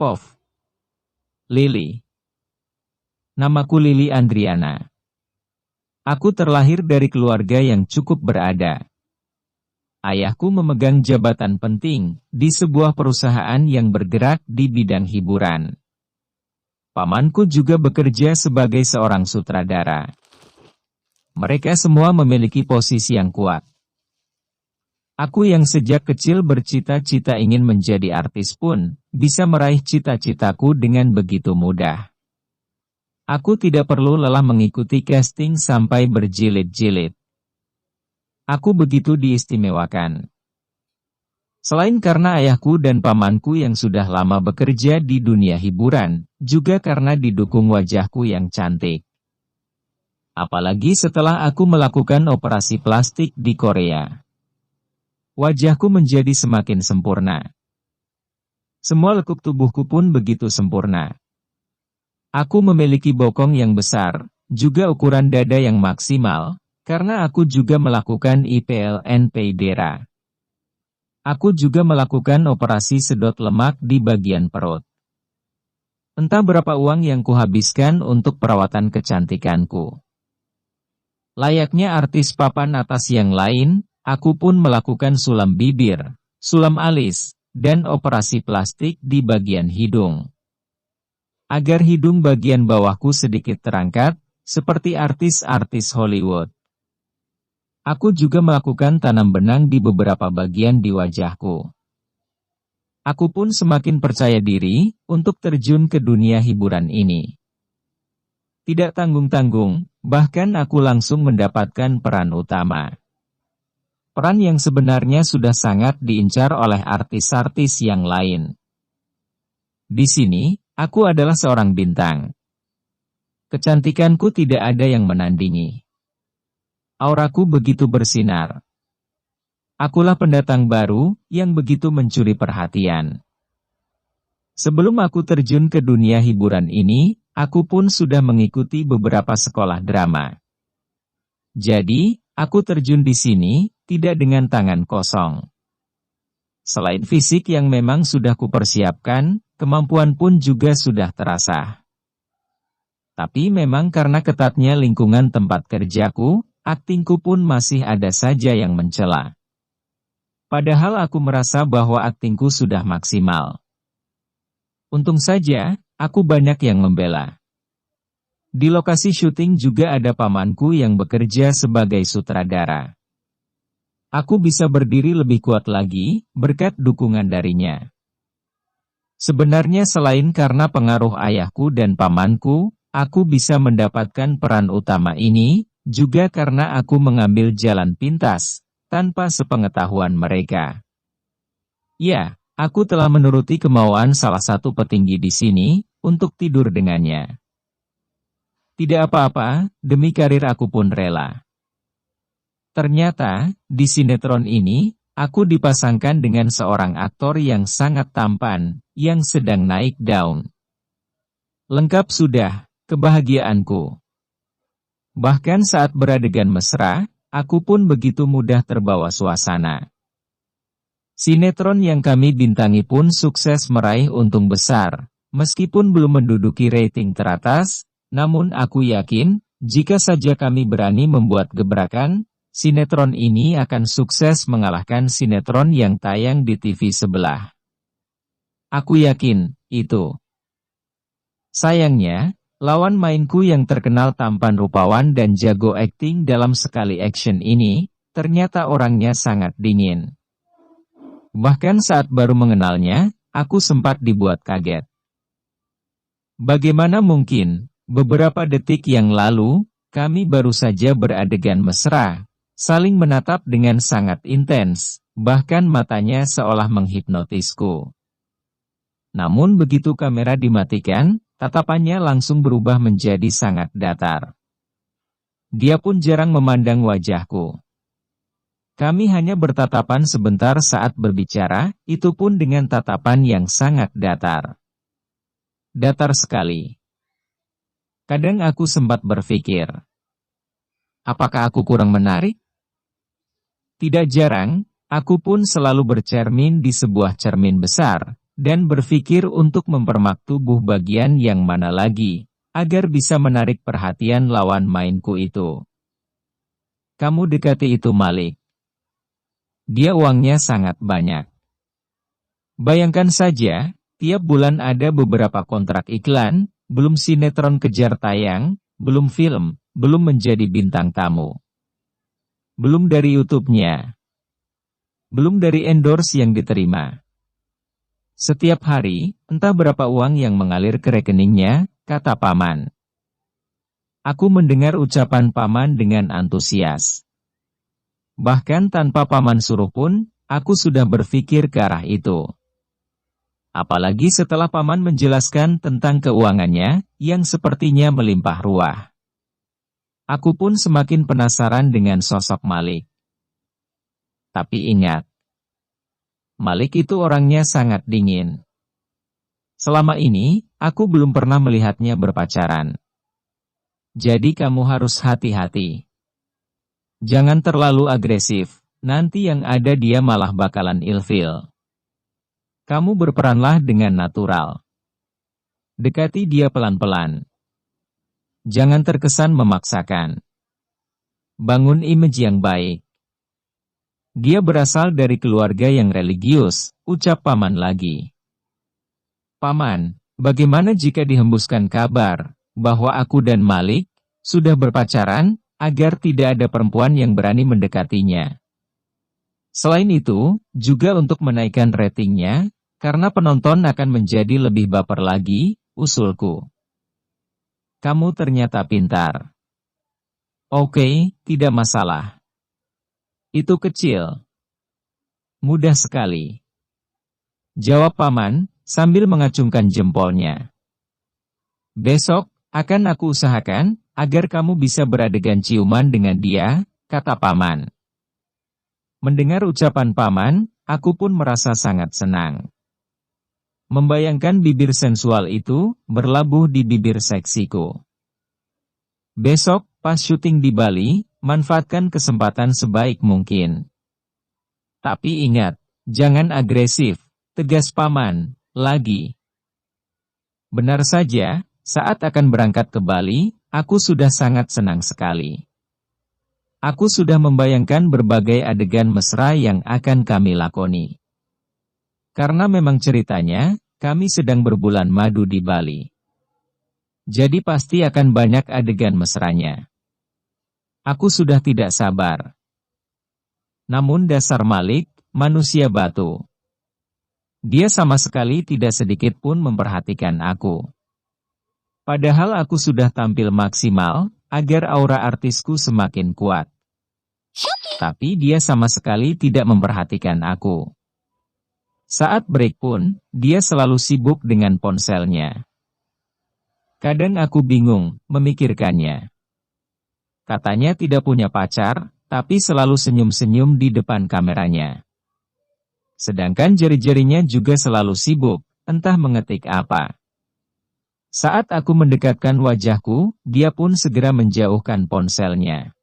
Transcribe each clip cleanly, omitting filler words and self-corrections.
Pov. Lily. Namaku Lily Andriana. Aku terlahir dari keluarga yang cukup berada. Ayahku memegang jabatan penting di sebuah perusahaan yang bergerak di bidang hiburan. Pamanku juga bekerja sebagai seorang sutradara. Mereka semua memiliki posisi yang kuat. Aku yang sejak kecil bercita-cita ingin menjadi artis pun, bisa meraih cita-citaku dengan begitu mudah. Aku tidak perlu lelah mengikuti casting sampai berjilid-jilid. Aku begitu diistimewakan. Selain karena ayahku dan pamanku yang sudah lama bekerja di dunia hiburan, juga karena didukung wajahku yang cantik. Apalagi setelah aku melakukan operasi plastik di Korea. Wajahku menjadi semakin sempurna. Semua lekuk tubuhku pun begitu sempurna. Aku memiliki bokong yang besar, juga ukuran dada yang maksimal, karena aku juga melakukan IPL payudara. Aku juga melakukan operasi sedot lemak di bagian perut. Entah berapa uang yang kuhabiskan untuk perawatan kecantikanku. Layaknya artis papan atas yang lain, aku pun melakukan sulam bibir, sulam alis, dan operasi plastik di bagian hidung. Agar hidung bagian bawahku sedikit terangkat, seperti artis-artis Hollywood. Aku juga melakukan tanam benang di beberapa bagian di wajahku. Aku pun semakin percaya diri untuk terjun ke dunia hiburan ini. Tidak tanggung-tanggung, bahkan aku langsung mendapatkan peran utama. Peran yang sebenarnya sudah sangat diincar oleh artis-artis yang lain. Di sini, aku adalah seorang bintang. Kecantikanku tidak ada yang menandingi. Auraku begitu bersinar. Akulah pendatang baru, yang begitu mencuri perhatian. Sebelum aku terjun ke dunia hiburan ini, aku pun sudah mengikuti beberapa sekolah drama. Jadi, aku terjun di sini, tidak dengan tangan kosong. Selain fisik yang memang sudah kupersiapkan, kemampuan pun juga sudah terasa. Tapi memang karena ketatnya lingkungan tempat kerjaku, aktingku pun masih ada saja yang mencela. Padahal aku merasa bahwa aktingku sudah maksimal. Untung saja, aku banyak yang membela. Di lokasi syuting juga ada pamanku yang bekerja sebagai sutradara. Aku bisa berdiri lebih kuat lagi, berkat dukungan darinya. Sebenarnya selain karena pengaruh ayahku dan pamanku, aku bisa mendapatkan peran utama ini, juga karena aku mengambil jalan pintas, tanpa sepengetahuan mereka. Ya, aku telah menuruti kemauan salah satu petinggi di sini, untuk tidur dengannya. Tidak apa-apa, demi karir aku pun rela. Ternyata, di sinetron ini, aku dipasangkan dengan seorang aktor yang sangat tampan, yang sedang naik daun. Lengkap sudah, kebahagiaanku. Bahkan saat beradegan mesra, aku pun begitu mudah terbawa suasana. Sinetron yang kami bintangi pun sukses meraih untung besar, meskipun belum menduduki rating teratas, namun aku yakin, jika saja kami berani membuat gebrakan, sinetron ini akan sukses mengalahkan sinetron yang tayang di TV sebelah. Aku yakin, itu. Sayangnya, lawan mainku yang terkenal tampan rupawan dan jago akting dalam sekali action ini, ternyata orangnya sangat dingin. Bahkan saat baru mengenalnya, aku sempat dibuat kaget. Bagaimana mungkin, beberapa detik yang lalu, kami baru saja beradegan mesra, saling menatap dengan sangat intens, bahkan matanya seolah menghipnotisku. Namun begitu kamera dimatikan, tatapannya langsung berubah menjadi sangat datar. Dia pun jarang memandang wajahku. Kami hanya bertatapan sebentar saat berbicara, itu pun dengan tatapan yang sangat datar. Datar sekali. Kadang aku sempat berpikir, apakah aku kurang menarik? Tidak jarang, aku pun selalu bercermin di sebuah cermin besar, dan berpikir untuk mempermak tubuh bagian yang mana lagi, agar bisa menarik perhatian lawan mainku itu. Kamu dekati itu Malik. Dia uangnya sangat banyak. Bayangkan saja, tiap bulan ada beberapa kontrak iklan, belum sinetron kejar tayang, belum film, belum menjadi bintang tamu. Belum dari YouTube-nya. Belum dari endorse yang diterima. Setiap hari, entah berapa uang yang mengalir ke rekeningnya, kata Paman. Aku mendengar ucapan Paman dengan antusias. Bahkan tanpa Paman suruh pun, aku sudah berpikir ke arah itu. Apalagi setelah Paman menjelaskan tentang keuangannya, yang sepertinya melimpah ruah. Aku pun semakin penasaran dengan sosok Malik. Tapi ingat, Malik itu orangnya sangat dingin. Selama ini, aku belum pernah melihatnya berpacaran. Jadi kamu harus hati-hati. Jangan terlalu agresif, nanti yang ada dia malah bakalan ilfil. Kamu berperanlah dengan natural. Dekati dia pelan-pelan. Jangan terkesan memaksakan. Bangun image yang baik. Dia berasal dari keluarga yang religius, ucap Paman lagi. Paman, bagaimana jika dihembuskan kabar bahwa aku dan Malik sudah berpacaran, agar tidak ada perempuan yang berani mendekatinya? Selain itu, juga untuk menaikkan ratingnya, karena penonton akan menjadi lebih baper lagi, usulku. Kamu ternyata pintar. Oke, tidak masalah. Itu kecil. Mudah sekali. Jawab Paman, sambil mengacungkan jempolnya. Besok, akan aku usahakan, agar kamu bisa beradegan ciuman dengan dia, kata Paman. Mendengar ucapan Paman, aku pun merasa sangat senang. Membayangkan bibir sensual itu, berlabuh di bibir seksiku. Besok, pas syuting di Bali, manfaatkan kesempatan sebaik mungkin. Tapi ingat, jangan agresif, tegas Paman, lagi. Benar saja, saat akan berangkat ke Bali, aku sudah sangat senang sekali. Aku sudah membayangkan berbagai adegan mesra yang akan kami lakoni. Karena memang ceritanya, kami sedang berbulan madu di Bali. Jadi pasti akan banyak adegan mesranya. Aku sudah tidak sabar. Namun dasar Malik, manusia batu. Dia sama sekali tidak sedikit pun memperhatikan aku. Padahal aku sudah tampil maksimal, agar aura artisku semakin kuat. Tapi dia sama sekali tidak memperhatikan aku. Saat break pun, dia selalu sibuk dengan ponselnya. Kadang aku bingung, memikirkannya. Katanya tidak punya pacar, tapi selalu senyum-senyum di depan kameranya. Sedangkan jari-jarinya juga selalu sibuk, entah mengetik apa. Saat aku mendekatkan wajahku, dia pun segera menjauhkan ponselnya.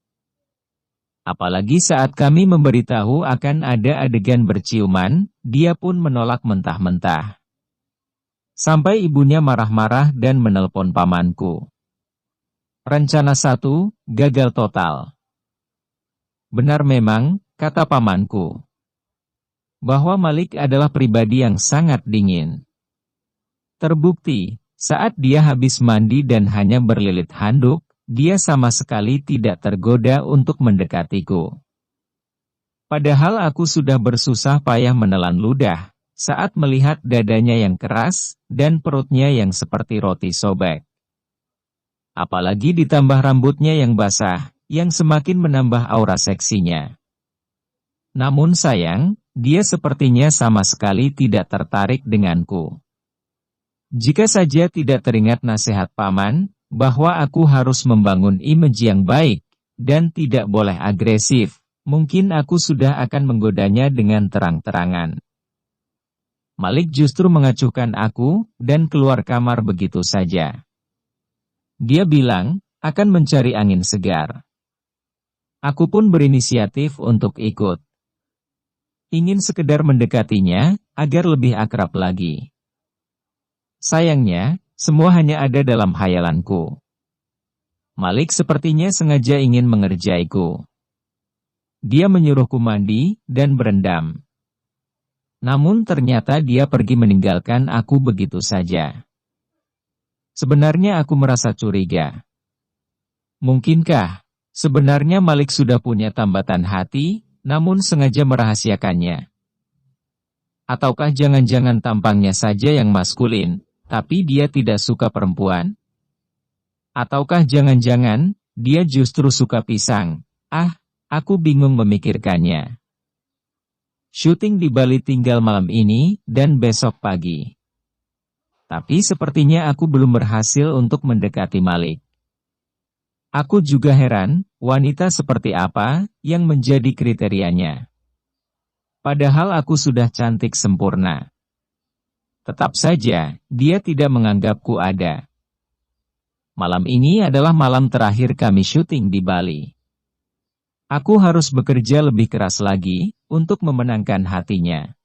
Apalagi saat kami memberitahu akan ada adegan berciuman, dia pun menolak mentah-mentah. Sampai ibunya marah-marah dan menelpon pamanku. Rencana 1, gagal total. Benar memang, kata pamanku, bahwa Malik adalah pribadi yang sangat dingin. Terbukti, saat dia habis mandi dan hanya berlilit handuk, dia sama sekali tidak tergoda untuk mendekatiku. Padahal aku sudah bersusah payah menelan ludah, saat melihat dadanya yang keras, dan perutnya yang seperti roti sobek. Apalagi ditambah rambutnya yang basah, yang semakin menambah aura seksinya. Namun sayang, dia sepertinya sama sekali tidak tertarik denganku. Jika saja tidak teringat nasihat paman, bahwa aku harus membangun image yang baik, dan tidak boleh agresif, mungkin aku sudah akan menggodanya dengan terang-terangan. Malik justru mengacuhkan aku, dan keluar kamar begitu saja. Dia bilang, akan mencari angin segar. Aku pun berinisiatif untuk ikut. Ingin sekedar mendekatinya, agar lebih akrab lagi. Sayangnya, semua hanya ada dalam hayalanku. Malik sepertinya sengaja ingin mengerjaiku. Dia menyuruhku mandi dan berendam. Namun ternyata dia pergi meninggalkan aku begitu saja. Sebenarnya aku merasa curiga. Mungkinkah sebenarnya Malik sudah punya tambatan hati, namun sengaja merahasiakannya? Ataukah jangan-jangan tampangnya saja yang maskulin, tapi dia tidak suka perempuan? Ataukah jangan-jangan dia justru suka pisang? Aku bingung memikirkannya. Syuting di Bali tinggal malam ini dan besok pagi. Tapi sepertinya aku belum berhasil untuk mendekati Malik. Aku juga heran, wanita seperti apa yang menjadi kriterianya. Padahal aku sudah cantik sempurna. Tetap saja, dia tidak menganggapku ada. Malam ini adalah malam terakhir kami syuting di Bali. Aku harus bekerja lebih keras lagi untuk memenangkan hatinya.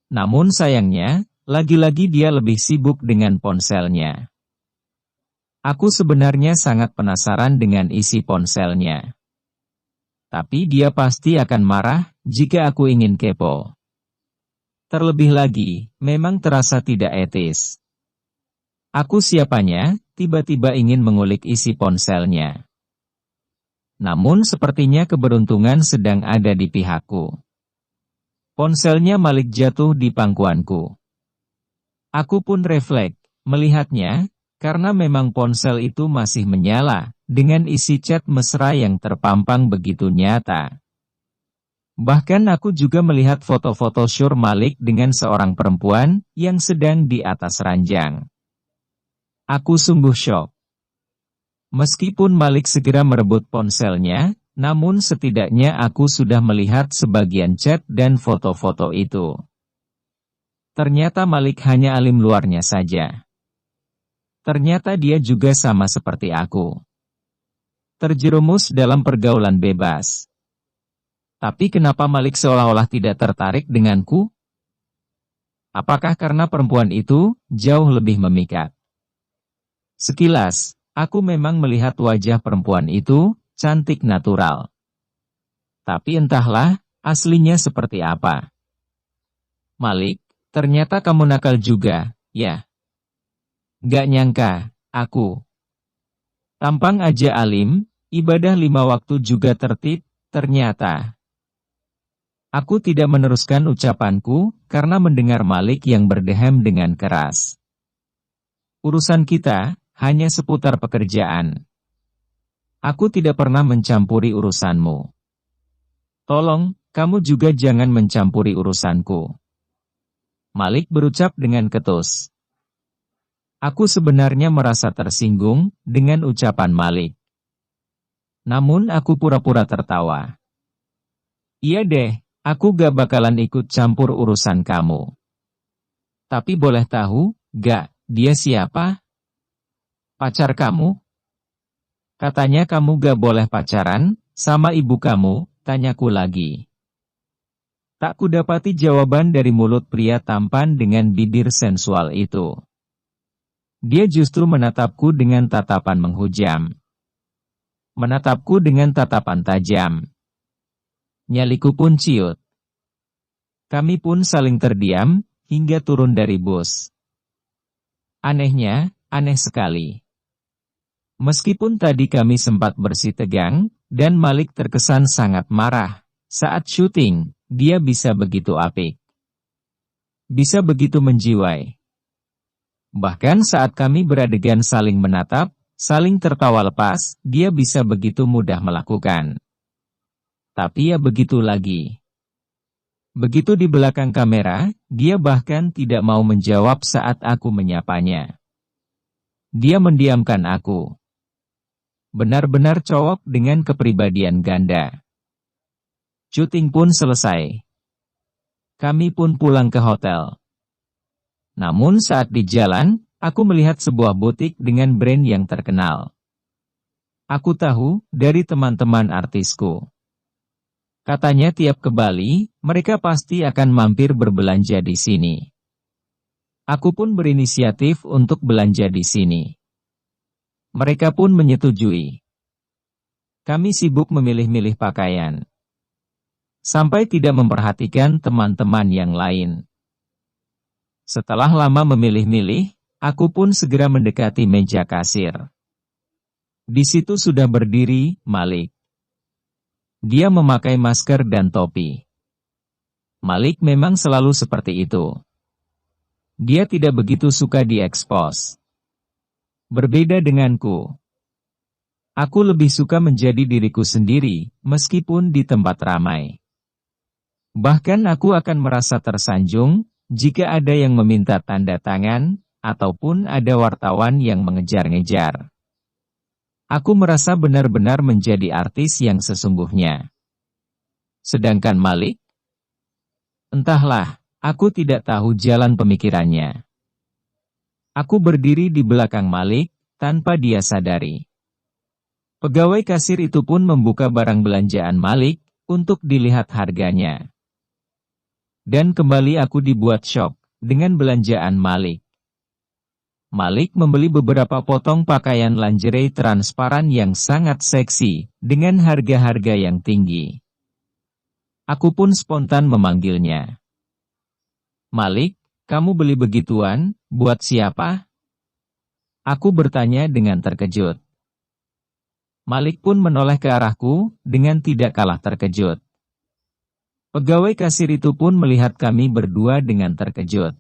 Namun sayangnya, lagi-lagi dia lebih sibuk dengan ponselnya. Aku sebenarnya sangat penasaran dengan isi ponselnya. Tapi dia pasti akan marah jika aku ingin kepo. Terlebih lagi, memang terasa tidak etis. Aku siapanya, tiba-tiba ingin mengulik isi ponselnya. Namun sepertinya keberuntungan sedang ada di pihakku. Ponselnya Malik jatuh di pangkuanku. Aku pun refleks melihatnya, karena memang ponsel itu masih menyala, dengan isi chat mesra yang terpampang begitu nyata. Bahkan aku juga melihat foto-foto Syur Malik dengan seorang perempuan yang sedang di atas ranjang. Aku sungguh syok. Meskipun Malik segera merebut ponselnya, namun setidaknya aku sudah melihat sebagian chat dan foto-foto itu. Ternyata Malik hanya alim luarnya saja. Ternyata dia juga sama seperti aku. Terjerumus dalam pergaulan bebas. Tapi kenapa Malik seolah-olah tidak tertarik denganku? Apakah karena perempuan itu jauh lebih memikat? Sekilas, aku memang melihat wajah perempuan itu cantik natural. Tapi entahlah, aslinya seperti apa. Malik, ternyata kamu nakal juga, ya? Gak nyangka, aku. Tampang aja alim, ibadah 5 waktu juga tertib, ternyata. Aku tidak meneruskan ucapanku, karena mendengar Malik yang berdehem dengan keras. Urusan kita hanya seputar pekerjaan. Aku tidak pernah mencampuri urusanmu. Tolong, kamu juga jangan mencampuri urusanku. Malik berucap dengan ketus. Aku sebenarnya merasa tersinggung dengan ucapan Malik. Namun aku pura-pura tertawa. Iya deh, aku gak bakalan ikut campur urusan kamu. Tapi boleh tahu, gak, dia siapa? Pacar kamu? Katanya kamu gak boleh pacaran sama ibu kamu, tanyaku lagi. Tak kudapati jawaban dari mulut pria tampan dengan bibir sensual itu. Dia justru menatapku dengan tatapan menghujam. Menatapku dengan tatapan tajam. Nyaliku pun ciut. Kami pun saling terdiam, hingga turun dari bus. Anehnya, aneh sekali. Meskipun tadi kami sempat bersih tegang, dan Malik terkesan sangat marah, saat syuting, dia bisa begitu apik. Bisa begitu menjiwai. Bahkan saat kami beradegan saling menatap, saling tertawa lepas, dia bisa begitu mudah melakukan. Tapi ya begitu lagi. Begitu di belakang kamera, dia bahkan tidak mau menjawab saat aku menyapanya. Dia mendiamkan aku. Benar-benar cowok dengan kepribadian ganda. Syuting pun selesai. Kami pun pulang ke hotel. Namun saat di jalan, aku melihat sebuah butik dengan brand yang terkenal. Aku tahu dari teman-teman artisku. Katanya tiap ke Bali, mereka pasti akan mampir berbelanja di sini. Aku pun berinisiatif untuk belanja di sini. Mereka pun menyetujui. Kami sibuk memilih-milih pakaian. Sampai tidak memperhatikan teman-teman yang lain. Setelah lama memilih-milih, aku pun segera mendekati meja kasir. Di situ sudah berdiri Malik. Dia memakai masker dan topi. Malik memang selalu seperti itu. Dia tidak begitu suka diekspos. Berbeda denganku. Aku lebih suka menjadi diriku sendiri, meskipun di tempat ramai. Bahkan aku akan merasa tersanjung, jika ada yang meminta tanda tangan, ataupun ada wartawan yang mengejar-ngejar. Aku merasa benar-benar menjadi artis yang sesungguhnya. Sedangkan Malik? Entahlah, aku tidak tahu jalan pemikirannya. Aku berdiri di belakang Malik, tanpa dia sadari. Pegawai kasir itu pun membuka barang belanjaan Malik, untuk dilihat harganya. Dan kembali aku dibuat syok, dengan belanjaan Malik. Malik membeli beberapa potong pakaian lingerie transparan yang sangat seksi, dengan harga-harga yang tinggi. Aku pun spontan memanggilnya. Malik, kamu beli begituan, buat siapa? Aku bertanya dengan terkejut. Malik pun menoleh ke arahku, dengan tidak kalah terkejut. Pegawai kasir itu pun melihat kami berdua dengan terkejut.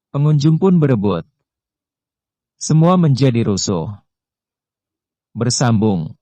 Pengunjung pun berebut. Semua menjadi rusuh. Bersambung.